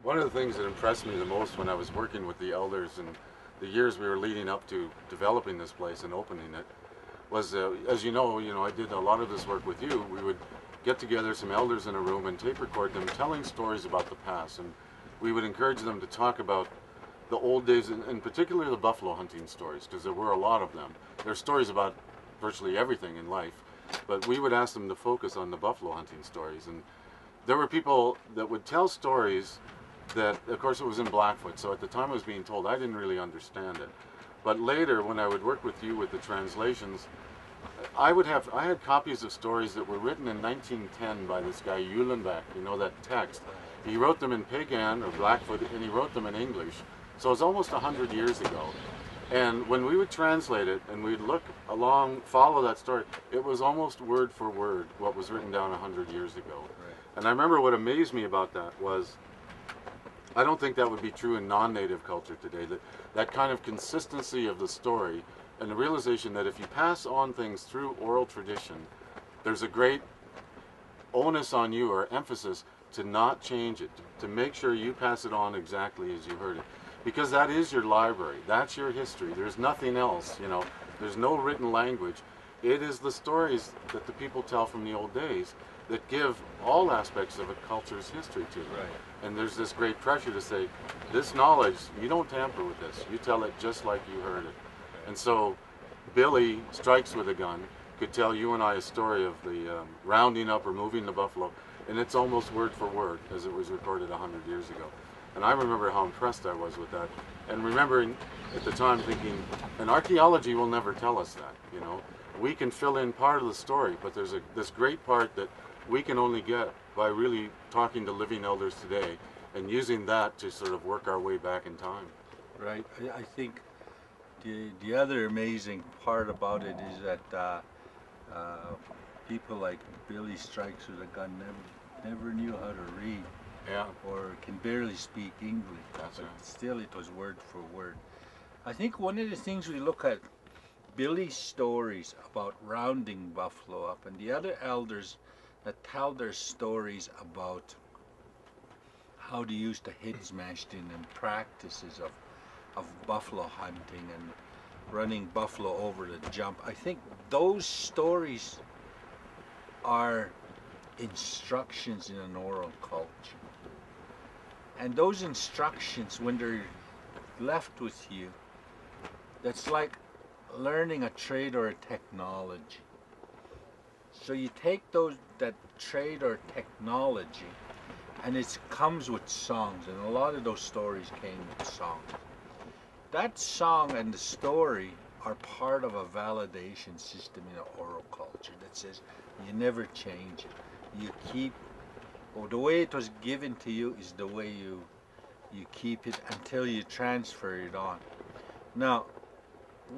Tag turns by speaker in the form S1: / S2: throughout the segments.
S1: One of the things that impressed me the most when I was working with the elders and the years we were leading up to developing this place and opening it was, as you know, I did a lot of this work with you. We would get together some elders in a room and tape record them telling stories about the past, and we would encourage them to talk about the old days, and in particular the buffalo hunting stories, because there were a lot of them. There are stories about virtually everything in life, but we would ask them to focus on the buffalo hunting stories. And there were people that would tell stories that, of course, it was in Blackfoot, so at the time I was being told, I didn't really understand it. But later, when I would work with you with the translations, I had copies of stories that were written in 1910 by this guy Eulenbeck, you know, that text. He wrote them in Piegan or Blackfoot, and he wrote them in English. So it's almost 100 years ago. And when we would translate it and we'd look along, follow that story, it was almost word for word what was written down 100 years ago. Right. And I remember what amazed me about that was, I don't think that would be true in non-native culture today, that kind of consistency of the story and the realization that if you pass on things through oral tradition, there's a great onus on you or emphasis to not change it, to make sure you pass it on exactly as you heard it. Because that is your library, that's your history, there's nothing else, you know, there's no written language. It is the stories that the people tell from the old days that give all aspects of a culture's history to them. Right. And there's this great pressure to say, this knowledge, you don't tamper with this, you tell it just like you heard it. And so Billy Strikes with a Gun could tell you and I a story of the rounding up or moving the buffalo, and it's almost word for word as it was recorded 100 years ago. And I remember how impressed I was with that. And remembering at the time thinking, and archaeology will never tell us that, you know. We can fill in part of the story, but there's this great part that we can only get by really talking to living elders today and using that to sort of work our way back in time.
S2: Right. I think the other amazing part about it is that people like Billy Strikes with a Gun never knew how to read.
S1: Yeah.
S2: Or can barely speak English.
S1: That's
S2: but
S1: right.
S2: Still it was word for word. I think one of the things we look at Billy's stories about rounding buffalo up and the other elders that tell their stories about how to use the head smashed in and practices of buffalo hunting and running buffalo over the jump. I think those stories are instructions in an oral culture. And those instructions, when they're left with you, that's like learning a trade or a technology. So you take that trade or technology, and it comes with songs, and a lot of those stories came with songs. That song and the story are part of a validation system in an oral culture that says you never change it. You keep, or the way it was given to you is the way you keep it until you transfer it on. Now,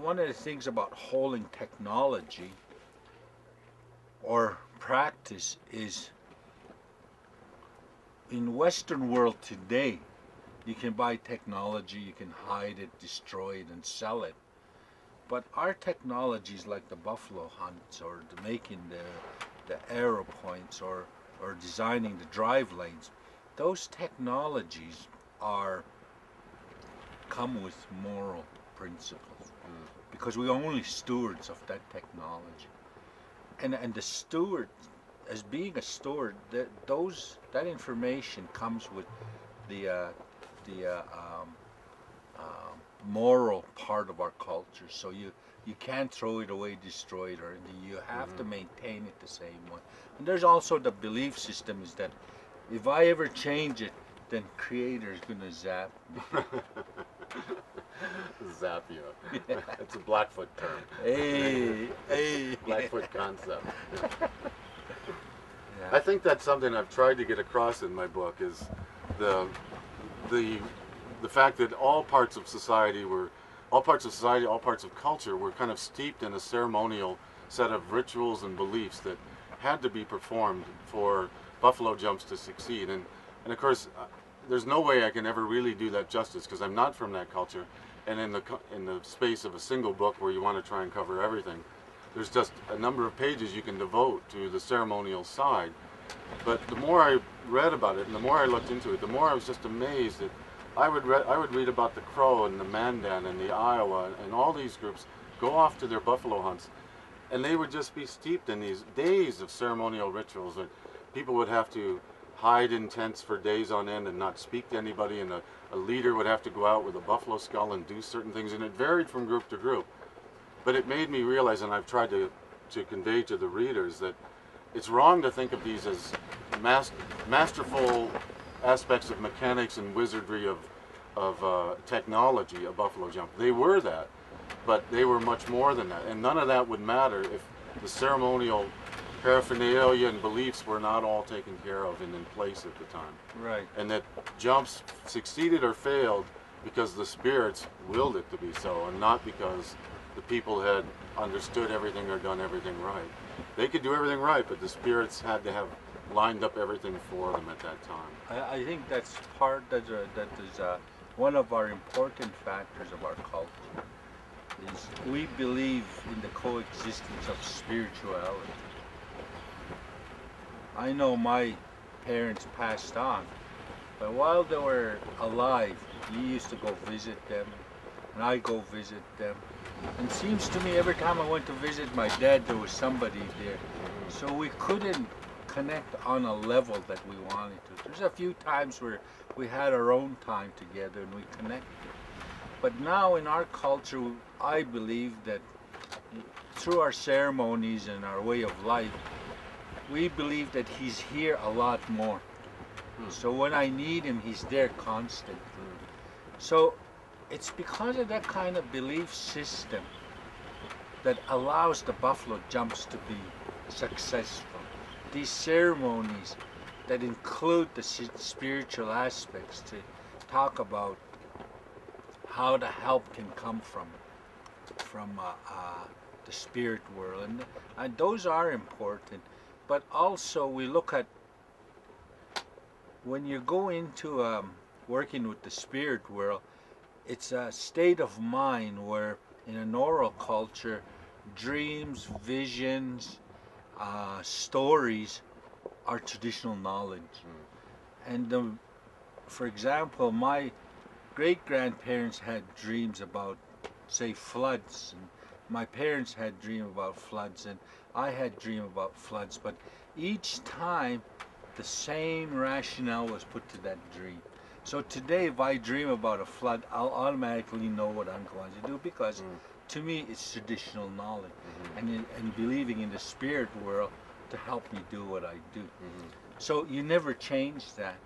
S2: one of the things about holding technology or practice is in Western world today, you can buy technology, you can hide it, destroy it, and sell it. But our technologies like the buffalo hunts or the making the arrow points or designing the drive lanes, those technologies come with moral principles because we're only stewards of that technology. And the steward, as being a steward, that information comes with the moral part of our culture. So you can't throw it away, destroy it, or you have to maintain it the same way. And there's also the belief system is that if I ever change it, then Creator's gonna zap me.
S1: Zap you. Yeah. It's a Blackfoot term.
S2: Hey.
S1: Blackfoot concept.
S2: Yeah.
S1: I think that's something I've tried to get across in my book is the fact that all parts of society, all parts of culture were kind of steeped in a ceremonial set of rituals and beliefs that had to be performed for buffalo jumps to succeed. And of course, there's no way I can ever really do that justice because I'm not from that culture. And in the space of a single book where you want to try and cover everything, there's just a number of pages you can devote to the ceremonial side. But the more I read about it and the more I looked into it, the more I was just amazed that I would read about the Crow and the Mandan and the Iowa and all these groups go off to their buffalo hunts, and they would just be steeped in these days of ceremonial rituals. And people would have to hide in tents for days on end and not speak to anybody, and a leader would have to go out with a buffalo skull and do certain things, and it varied from group to group. But it made me realize, and I've tried to convey to the readers, that it's wrong to think of these as masterful aspects of mechanics and wizardry of technology, a buffalo jump. They were that, but they were much more than that. And none of that would matter if the ceremonial paraphernalia and beliefs were not all taken care of and in place at the time.
S2: Right.
S1: And that jumps succeeded or failed because the spirits willed it to be so, and not because the people had understood everything or done everything right. They could do everything right, but the spirits had to have lined up everything for them at that time.
S2: I think that's that is one of our important factors of our culture. Is we believe in the coexistence of spirituality. I know my parents passed on, but while they were alive, you used to go visit them, and I go visit them. And it seems to me every time I went to visit my dad, there was somebody there. So we couldn't connect on a level that we wanted to. There's a few times where we had our own time together and we connected. But now in our culture, I believe that through our ceremonies and our way of life, we believe that he's here a lot more. So when I need him, he's there constantly. So it's because of that kind of belief system that allows the buffalo jumps to be successful. These ceremonies that include the spiritual aspects to talk about how the help can come from the spirit world, and those are important. But also we look at when you go into working with the spirit world, it's a state of mind where in an oral culture, dreams, visions, stories are traditional knowledge. And for example, my great-grandparents had dreams about, say, floods, and my parents had dreams about floods, and I had dreams about floods, but each time the same rationale was put to that dream. So today, if I dream about a flood, I'll automatically know what I'm going to do, because to me it's traditional knowledge, and believing in the spirit world to help me do what I do. So you never change that.